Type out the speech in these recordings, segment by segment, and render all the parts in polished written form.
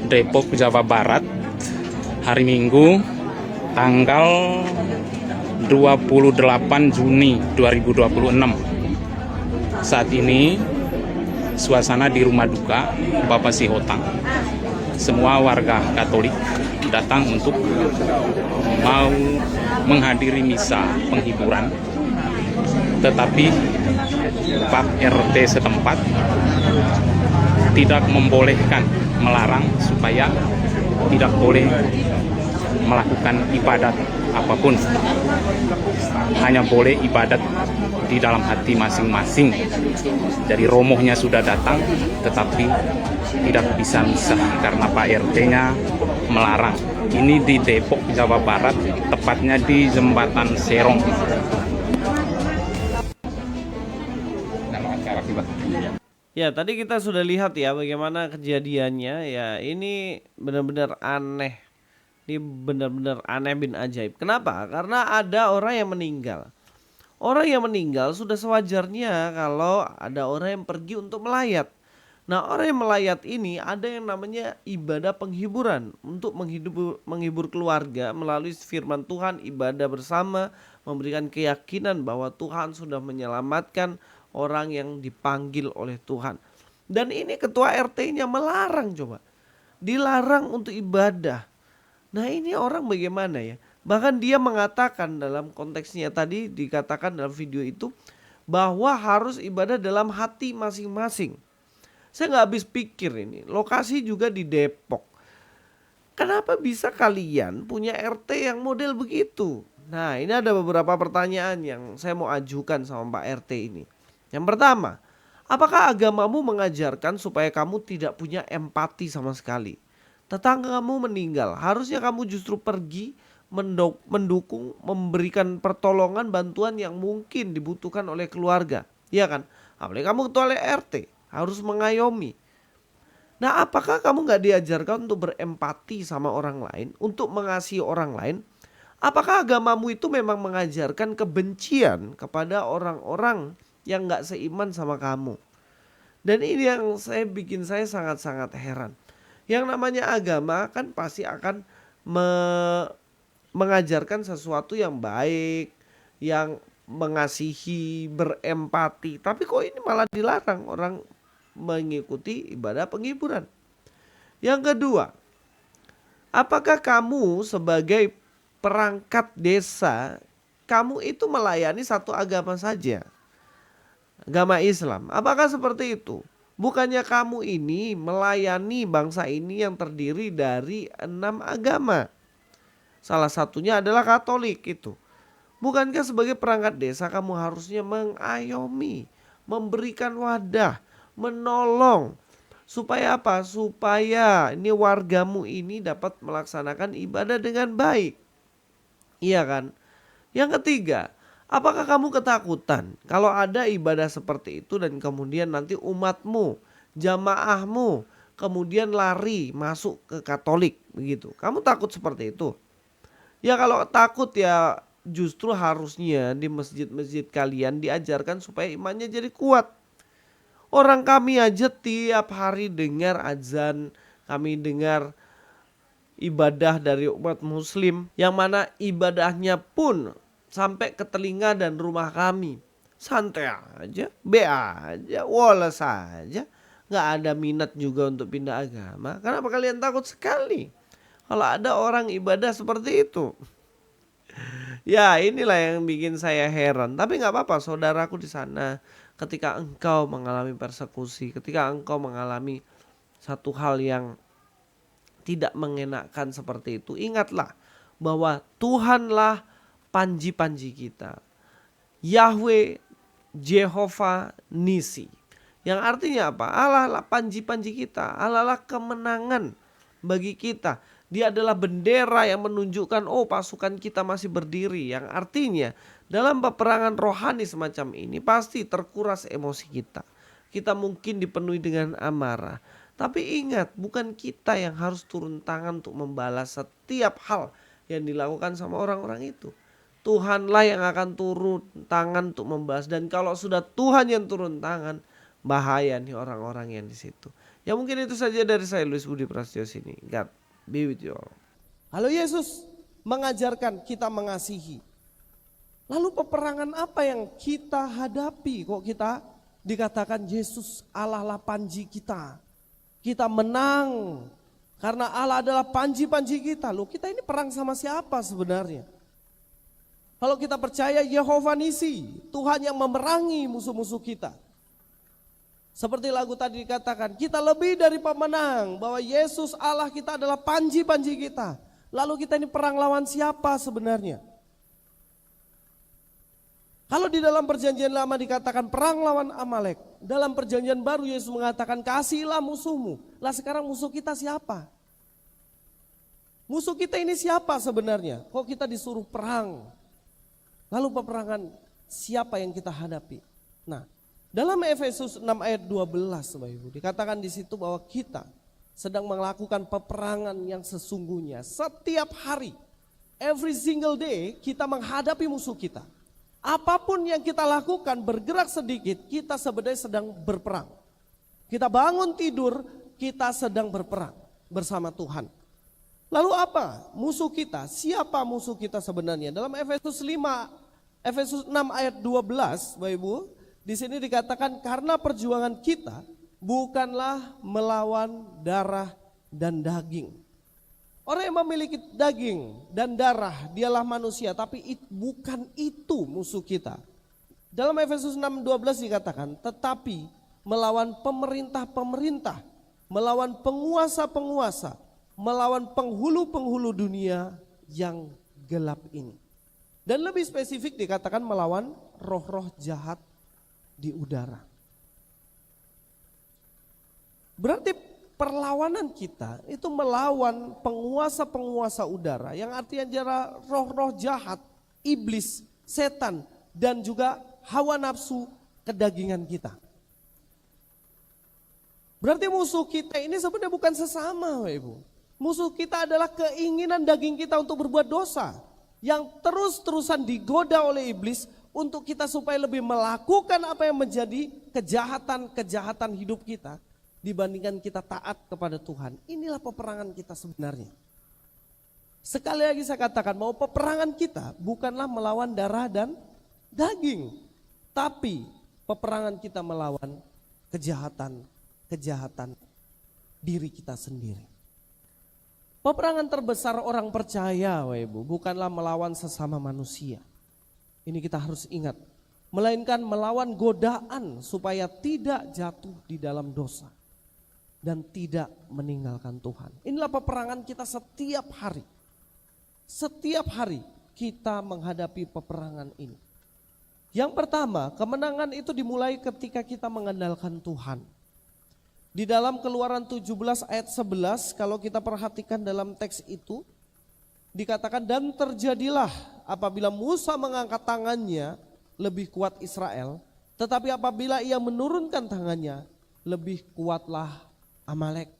Depok, Jawa Barat, hari Minggu, tanggal 28 Juni 2026. Saat ini suasana di rumah duka Bapak Sihotang. Semua warga Katolik datang untuk mau menghadiri misa penghiburan, tetapi Pak RT setempat tidak membolehkan, melarang supaya tidak boleh melakukan ibadat apapun, hanya boleh ibadat di dalam hati masing-masing. Jadi romohnya sudah datang tetapi tidak bisa misa karena Pak RT-nya melarang. Ini di Depok, Jawa Barat, tepatnya di Jembatan Serong. Ya, tadi kita sudah lihat ya bagaimana kejadiannya. Ya, ini benar-benar aneh. Ini benar-benar aneh bin ajaib. Kenapa? Karena ada orang yang meninggal. Orang yang meninggal sudah sewajarnya kalau ada orang yang pergi untuk melayat. Nah, orang yang melayat ini ada yang namanya ibadah penghiburan. Untuk menghibur keluarga melalui firman Tuhan, ibadah bersama, memberikan keyakinan bahwa Tuhan sudah menyelamatkan orang yang dipanggil oleh Tuhan. Dan ini ketua RT-nya melarang coba. Dilarang untuk ibadah. Nah, ini orang bagaimana ya? Bahkan dia mengatakan dalam konteksnya tadi dikatakan dalam video itu bahwa harus ibadah dalam hati masing-masing. Saya nggak habis pikir ini. Lokasi juga di Depok. Kenapa bisa kalian punya RT yang model begitu? Nah, ini ada beberapa pertanyaan yang saya mau ajukan sama Pak RT ini. Yang pertama, apakah agamamu mengajarkan supaya kamu tidak punya empati sama sekali? Tetanggamu meninggal, harusnya kamu justru pergi mendukung, memberikan pertolongan, bantuan yang mungkin dibutuhkan oleh keluarga. Iya kan? Apalagi kamu ketua RT, harus mengayomi. Nah, apakah kamu gak diajarkan untuk berempati sama orang lain, untuk mengasihi orang lain? Apakah agamamu itu memang mengajarkan kebencian kepada orang-orang yang gak seiman sama kamu? Dan ini yang bikin saya sangat-sangat heran. Yang namanya agama kan pasti akan mengajarkan sesuatu yang baik, yang mengasihi, berempati. Tapi kok ini malah dilarang orang mengikuti ibadah penghiburan. Yang kedua, apakah kamu sebagai perangkat desa, kamu itu melayani satu agama saja? Agama Islam. Apakah seperti itu? Bukannya kamu ini melayani bangsa ini yang terdiri dari 6 agama. Salah satunya adalah Katolik itu. Bukankah sebagai perangkat desa kamu harusnya mengayomi, memberikan wadah, menolong. Supaya apa? Supaya ini wargamu ini dapat melaksanakan ibadah dengan baik. Iya kan? Yang ketiga, apakah kamu ketakutan kalau ada ibadah seperti itu dan kemudian nanti umatmu, jamaahmu kemudian lari masuk ke Katolik begitu? Kamu takut seperti itu? Ya kalau takut ya justru harusnya di masjid-masjid kalian diajarkan supaya imannya jadi kuat. Orang kami aja tiap hari dengar azan, kami dengar ibadah dari umat muslim yang mana ibadahnya pun sampai ke telinga dan rumah kami. Santai aja, be aja, woles saja. Gak ada minat juga untuk pindah agama. Kenapa kalian takut sekali kalau ada orang ibadah seperti itu? Ya inilah yang bikin saya heran. Tapi gak apa-apa saudaraku di sana. Ketika engkau mengalami persekusi, ketika engkau mengalami satu hal yang tidak mengenakan seperti itu, ingatlah bahwa Tuhanlah panji-panji kita. Yahweh Jehovah Nisi. Yang artinya apa? Allah lah panji-panji kita. Allah lah kemenangan bagi kita. Dia adalah bendera yang menunjukkan pasukan kita masih berdiri. Yang artinya dalam peperangan rohani semacam ini pasti terkuras emosi kita. Kita mungkin dipenuhi dengan amarah. Tapi ingat, bukan kita yang harus turun tangan untuk membalas setiap hal yang dilakukan sama orang-orang itu. Tuhanlah yang akan turun tangan untuk membalas. Dan kalau sudah Tuhan yang turun tangan, bahaya nih orang-orang yang di situ. Ya mungkin itu saja dari saya, Luis Budi Prasetyo sini. God be with you all. Lalu Yesus mengajarkan kita mengasihi. Lalu peperangan apa yang kita hadapi? Kok kita dikatakan Yesus Allah lah panji kita. Kita menang karena Allah adalah panji-panji kita. Loh, kita ini perang sama siapa sebenarnya? Kalau kita percaya Yehova Nisi, Tuhan yang memerangi musuh-musuh kita. Seperti lagu tadi dikatakan, kita lebih dari pemenang, bahwa Yesus Allah kita adalah panji-panji kita. Lalu kita ini perang lawan siapa sebenarnya? Kalau di dalam perjanjian lama dikatakan perang lawan Amalek, dalam perjanjian baru Yesus mengatakan kasihilah musuhmu. Lah sekarang musuh kita siapa? Musuh kita ini siapa sebenarnya? Kok kita disuruh perang? Lalu peperangan siapa yang kita hadapi? Nah, dalam Efesus 6 ayat 12 Bapak Ibu, dikatakan di situ bahwa kita sedang melakukan peperangan yang sesungguhnya. Setiap hari, every single day kita menghadapi musuh kita. Apapun yang kita lakukan, bergerak sedikit, kita sebenarnya sedang berperang. Kita bangun tidur, kita sedang berperang bersama Tuhan. Lalu apa musuh kita? Siapa musuh kita sebenarnya? Dalam Efesus 6 ayat 12, Bapak Ibu, di sini dikatakan karena perjuangan kita bukanlah melawan darah dan daging. Orang yang memiliki daging dan darah dialah manusia, tapi bukan itu musuh kita. Dalam Efesus 6:12 dikatakan, tetapi melawan pemerintah-pemerintah, melawan penguasa-penguasa, melawan penghulu-penghulu dunia yang gelap ini. Dan lebih spesifik dikatakan melawan roh-roh jahat di udara. Berarti perlawanan kita itu melawan penguasa-penguasa udara, yang artinya adalah roh-roh jahat, iblis, setan, dan juga hawa nafsu kedagingan kita. Berarti musuh kita ini sebenarnya bukan sesama, Bapak Ibu. Musuh kita adalah keinginan daging kita untuk berbuat dosa, yang terus-terusan digoda oleh iblis untuk kita supaya lebih melakukan apa yang menjadi kejahatan-kejahatan hidup kita dibandingkan kita taat kepada Tuhan. Inilah peperangan kita sebenarnya. Sekali lagi saya katakan bahwa peperangan kita bukanlah melawan darah dan daging, tapi peperangan kita melawan kejahatan diri kita sendiri. Peperangan terbesar orang percaya, Bapak Ibu, bukanlah melawan sesama manusia. Ini kita harus ingat, melainkan melawan godaan supaya tidak jatuh di dalam dosa dan tidak meninggalkan Tuhan. Inilah peperangan kita setiap hari. Setiap hari kita menghadapi peperangan ini. Yang pertama, kemenangan itu dimulai ketika kita mengandalkan Tuhan. Di dalam Keluaran 17 ayat 11, kalau kita perhatikan dalam teks itu, dikatakan dan terjadilah apabila Musa mengangkat tangannya lebih kuat Israel, tetapi apabila ia menurunkan tangannya lebih kuatlah Amalek.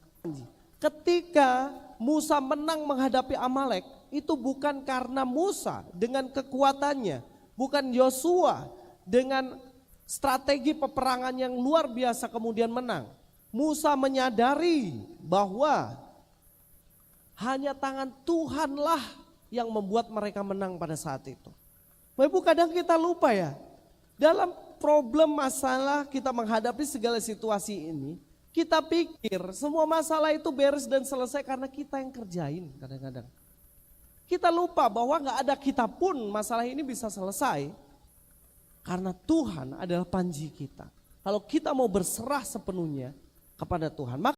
Ketika Musa menang menghadapi Amalek, itu bukan karena Musa dengan kekuatannya, bukan Yosua dengan strategi peperangan yang luar biasa kemudian menang. Musa menyadari bahwa hanya tangan Tuhanlah yang membuat mereka menang pada saat itu. Bapak Ibu, kadang kita lupa ya, dalam problem masalah kita menghadapi segala situasi ini, kita pikir semua masalah itu beres dan selesai karena kita yang kerjain kadang-kadang. Kita lupa bahwa gak ada kita pun masalah ini bisa selesai karena Tuhan adalah panji kita. Kalau kita mau berserah sepenuhnya kepada Tuhan, maka